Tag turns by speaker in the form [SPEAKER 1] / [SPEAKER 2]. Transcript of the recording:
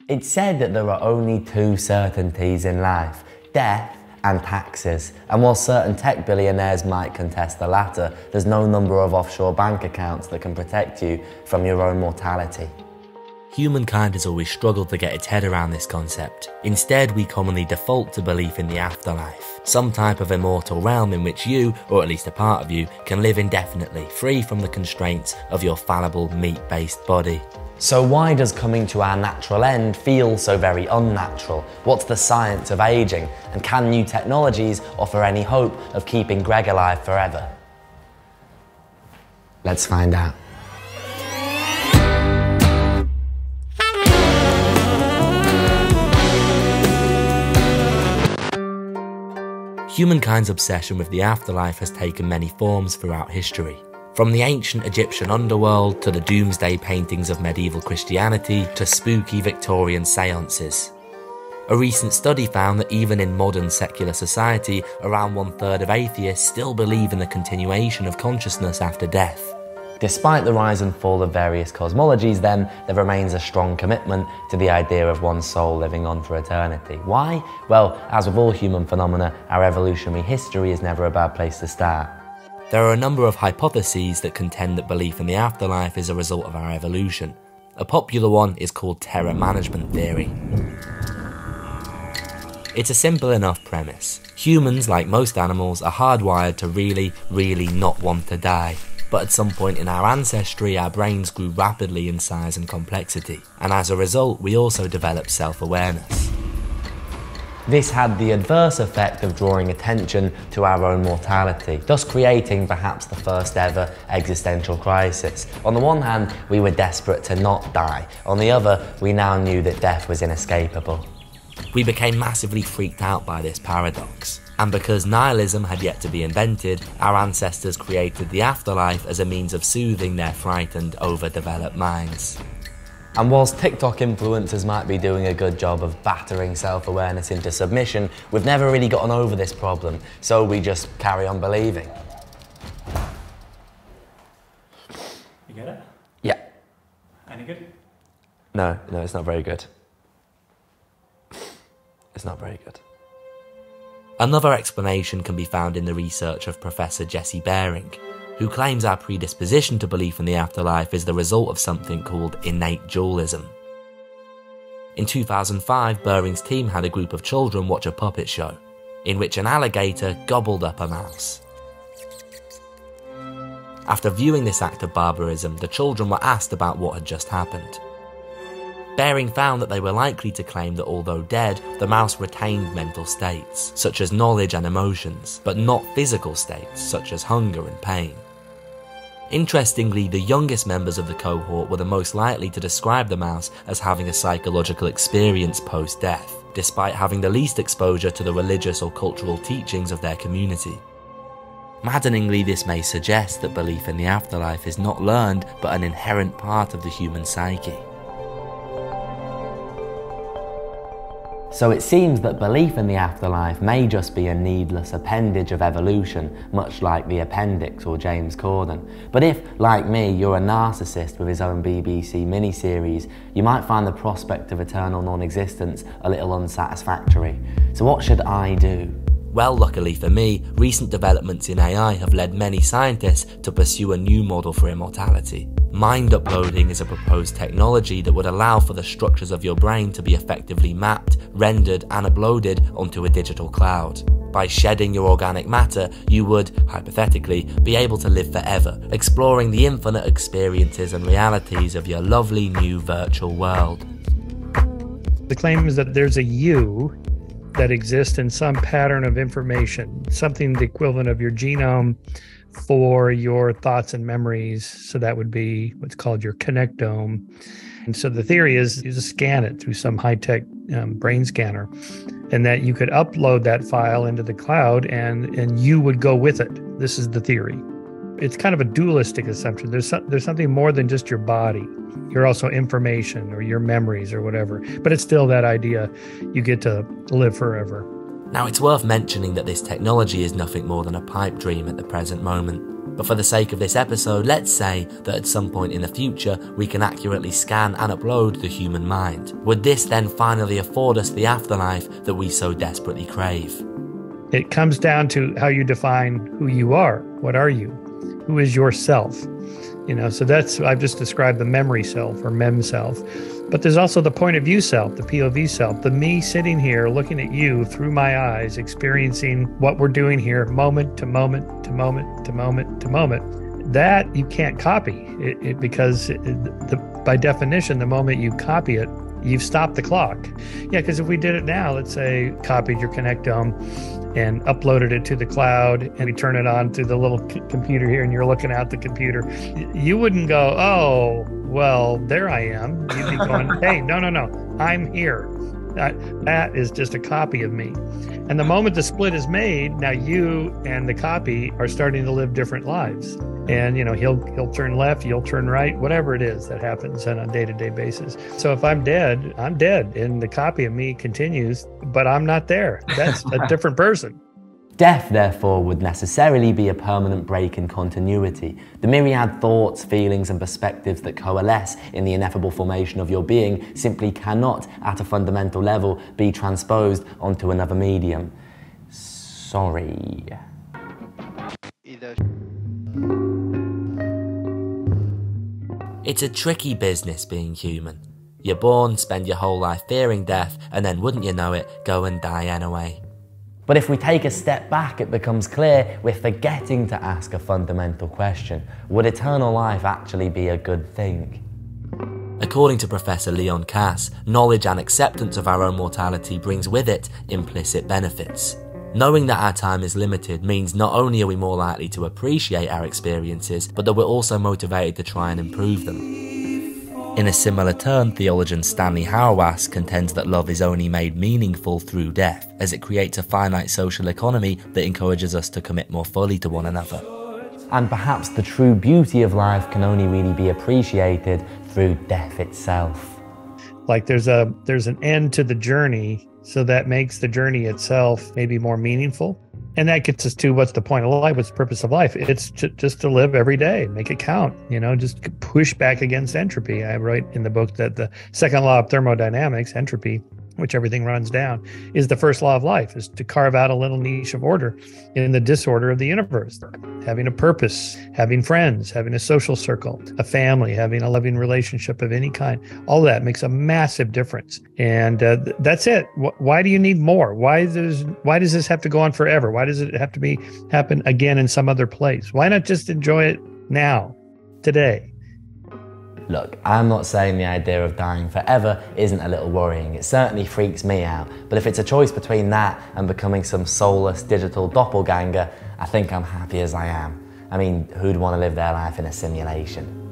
[SPEAKER 1] It's said that there are only two certainties in life, death and taxes. And while certain tech billionaires might contest the latter, there's no number of offshore bank accounts that can protect you from your own mortality.
[SPEAKER 2] Humankind has always struggled to get its head around this concept. Instead, we commonly default to belief in the afterlife, some type of immortal realm in which you, or at least a part of you, can live indefinitely, free from the constraints of your fallible, meat-based body.
[SPEAKER 1] So why does coming to our natural end feel so very unnatural? What's the science of aging? And can new technologies offer any hope of keeping Greg alive forever? Let's find out.
[SPEAKER 2] Humankind's obsession with the afterlife has taken many forms throughout history. From the ancient Egyptian underworld to the doomsday paintings of medieval Christianity to spooky Victorian seances. A recent study found that even in modern secular society, around 1/3 of atheists still believe in the continuation of consciousness after death.
[SPEAKER 1] Despite the rise and fall of various cosmologies then, there remains a strong commitment to the idea of one's soul living on for eternity. Why? Well, as with all human phenomena, our evolutionary history is never a bad place to start.
[SPEAKER 2] There are a number of hypotheses that contend that belief in the afterlife is a result of our evolution. A popular one is called terror management theory. It's a simple enough premise. Humans, like most animals, are hardwired to really not want to die. But at some point in our ancestry, our brains grew rapidly in size and complexity, and as a result, we also developed self-awareness.
[SPEAKER 1] This had the adverse effect of drawing attention to our own mortality, thus creating perhaps the first ever existential crisis. On the one hand, we were desperate to not die. On the other, we now knew that death was inescapable.
[SPEAKER 2] We became massively freaked out by this paradox. And because nihilism had yet to be invented, our ancestors created the afterlife as a means of soothing their frightened, overdeveloped minds.
[SPEAKER 1] And whilst TikTok influencers might be doing a good job of battering self-awareness into submission, we've never really gotten over this problem, so we just carry on believing.
[SPEAKER 3] You get it?
[SPEAKER 1] Yeah.
[SPEAKER 3] Any good?
[SPEAKER 1] No, it's not very good. It's not very good.
[SPEAKER 2] Another explanation can be found in the research of Professor Jesse Baring, who claims our predisposition to belief in the afterlife is the result of something called innate dualism. In 2005, Baring's team had a group of children watch a puppet show, in which an alligator gobbled up a mouse. After viewing this act of barbarism, the children were asked about what had just happened. Baring found that they were likely to claim that although dead, the mouse retained mental states, such as knowledge and emotions, but not physical states, such as hunger and pain. Interestingly, the youngest members of the cohort were the most likely to describe the mouse as having a psychological experience post-death, despite having the least exposure to the religious or cultural teachings of their community. Maddeningly, this may suggest that belief in the afterlife is not learned, but an inherent part of the human psyche.
[SPEAKER 1] So it seems that belief in the afterlife may just be a needless appendage of evolution, much like the appendix or James Corden. But if, like me, you're a narcissist with his own BBC miniseries, you might find the prospect of eternal non-existence a little unsatisfactory. So what should I do?
[SPEAKER 2] Well, luckily for me, recent developments in AI have led many scientists to pursue a new model for immortality. Mind uploading is a proposed technology that would allow for the structures of your brain to be effectively mapped, rendered and uploaded onto a digital cloud. By shedding your organic matter, you would, hypothetically, be able to live forever, exploring the infinite experiences and realities of your lovely new virtual world.
[SPEAKER 4] The claim is that there's a you that exists in some pattern of information, something the equivalent of your genome for your thoughts and memories. So that would be what's called your connectome. And so the theory is you just scan it through some high-tech brain scanner, and that you could upload that file into the cloud and you would go with it. This is the theory. It's kind of a dualistic assumption. There's something more than just your body. You're also information or your memories or whatever. But it's still that idea you get to live forever.
[SPEAKER 2] Now, it's worth mentioning that this technology is nothing more than a pipe dream at the present moment. But for the sake of this episode, let's say that at some point in the future, we can accurately scan and upload the human mind. Would this then finally afford us the afterlife that we so desperately crave?
[SPEAKER 4] It comes down to how you define who you are. What are you? Who is yourself? So I've just described the memory self or mem self. But there's also the point of view self, the POV self, the me sitting here looking at you through my eyes, experiencing what we're doing here moment to moment to moment to moment to moment. That you can't copy because by definition, the moment you copy it, you've stopped the clock. Yeah, because if we did it now, let's say copied your connectome and uploaded it to the cloud, and we turn it on to the little computer here, and you're looking at the computer, you wouldn't go, oh, well, there I am. You'd be going, hey, no, I'm here. That is just a copy of me. And the moment the split is made, now you and the copy are starting to live different lives. And, he'll turn left, you'll turn right, whatever it is that happens on a day-to-day basis. So if I'm dead, I'm dead. And the copy of me continues, but I'm not there. That's a different person.
[SPEAKER 1] Death, therefore, would necessarily be a permanent break in continuity. The myriad thoughts, feelings, and perspectives that coalesce in the ineffable formation of your being simply cannot, at a fundamental level, be transposed onto another medium. Sorry.
[SPEAKER 2] It's a tricky business being human. You're born, spend your whole life fearing death, and then, wouldn't you know it, go and die anyway.
[SPEAKER 1] But if we take a step back, it becomes clear we're forgetting to ask a fundamental question. Would eternal life actually be a good thing?
[SPEAKER 2] According to Professor Leon Kass, knowledge and acceptance of our own mortality brings with it implicit benefits. Knowing that our time is limited means not only are we more likely to appreciate our experiences, but that we're also motivated to try and improve them. In a similar turn, theologian Stanley Hauerwas contends that love is only made meaningful through death, as it creates a finite social economy that encourages us to commit more fully to one another.
[SPEAKER 1] And perhaps the true beauty of life can only really be appreciated through death itself.
[SPEAKER 4] Like there's an end to the journey, so that makes the journey itself maybe more meaningful. And that gets us to what's the point of life, what's the purpose of life? It's just to live every day, make it count, just push back against entropy. I write in the book that the second law of thermodynamics, entropy, which everything runs down, is the first law of life, is to carve out a little niche of order in the disorder of the universe. Having a purpose, having friends, having a social circle, a family, having a loving relationship of any kind, all that makes a massive difference. And that's it. Why do you need more? Why does this have to go on forever? Why does it have to happen again in some other place? Why not just enjoy it now, today?
[SPEAKER 1] Look, I'm not saying the idea of dying forever isn't a little worrying. It certainly freaks me out. But if it's a choice between that and becoming some soulless digital doppelganger, I think I'm happy as I am. I mean, who'd want to live their life in a simulation?